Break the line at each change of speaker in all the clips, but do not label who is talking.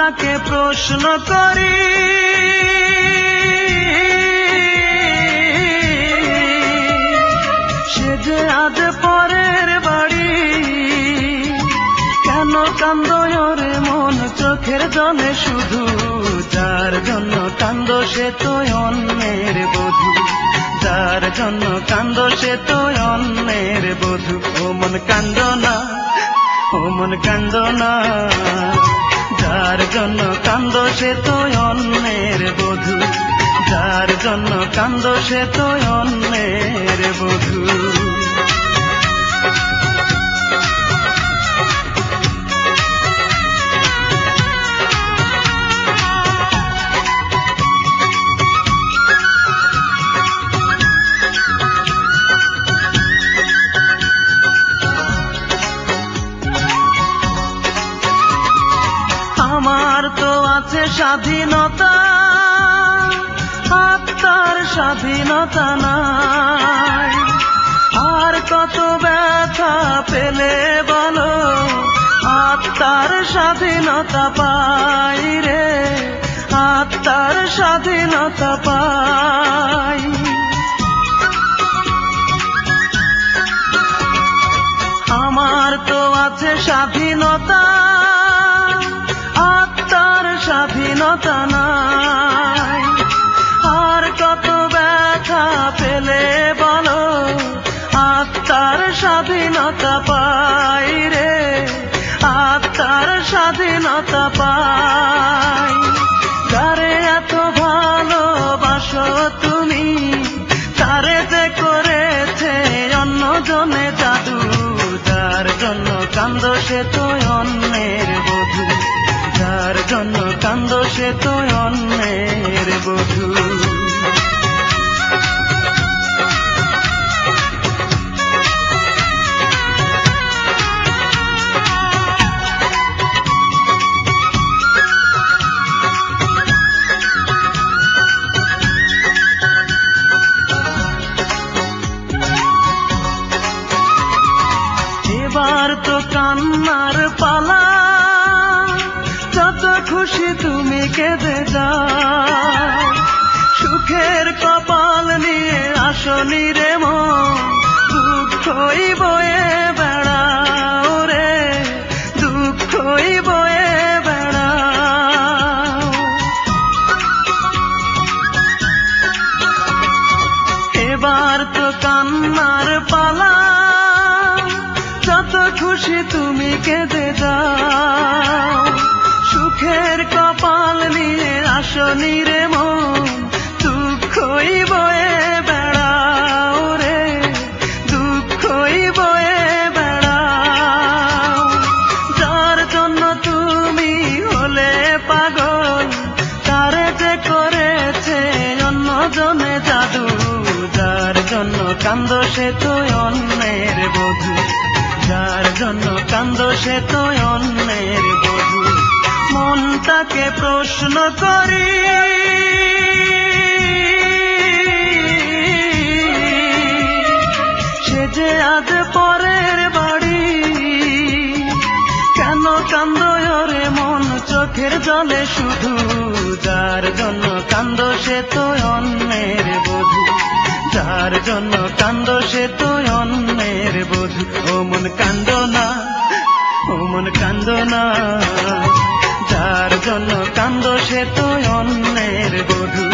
মনটাকে প্রশ্ন করি, সে যে আজ পরের বাড়ি। কেন কান্দো রে মন চোখের জলে শুধু, যার জন্য কান্দো সে তো অন্যের বধূ, যার জন্য কান্দো সে তো অন্যের বধূ। ও মন কান্দো না, ও মন কান্দো না, যার জন্য কান্দো সে তো অন্যের বধূ, যার জন্য কান্দো সে তো অন্যের বধূ। আমার তো আছে স্বাধীনতা, আত্মার স্বাধীনতা নাই। আর কত ব্যথা পেলে বলো, আত্মার স্বাধীনতা পাই রে, আত্মার স্বাধীনতা পাই। আমার তো আছে স্বাধীনতা, আত্মার স্বাধীনতা নাই। আর কত ব্যথা পেলে বলো, আত্মার স্বাধীনতা পাই রে, আত্মার স্বাধীনতা পাই। যারে এত ভালোবাসো তুমি, তারে যে করেছে অন্যজনে জাদু, যার জন্য কান্দো সে তো অন্যের বধূ, যার জন্য কান্দো সে তো অন্যের বধূ। এবার তো কান্নার পালা, যত খুশি তুমি কেঁদে যাও। সুখের কপাল নিয়ে আসনি রে মন, দুঃখই বয়ে বেড়াও রে, দুঃখই বয়ে বেড়াও। এবার তো কান্নার পালা, যত খুশি তুমি কেঁদে যাও। সুখের কপাল নিয়ে আসনি রে মন, দুঃখই বয়ে বেড়াও রে, দুঃখই বয়ে বেড়াও। যার জন্য তুমি হলে পাগল, তারে যে করেছে অন্যজনে জাদু, যার জন্য কান্দো সে তো অন্যের বধূ, যার জন্য কান্দো সে তো অন্যের বধূ। মনটাকে প্রশ্ন করি, সে যে আজ পরের বাড়ি। কেন কান্দো রে মন চোখের জলে শুধু, যার জন্য কান্দো সে তো অন্যের বধূ, যার জন্য কান্দো সে তো অন্যের বধূ। ও মন কান্দো না, ও মন কান্দো না, যার জন্য কান্দো সে তো অন্যের বধূ,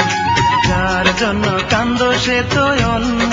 যার জন্য কান্দো সে তো অন্য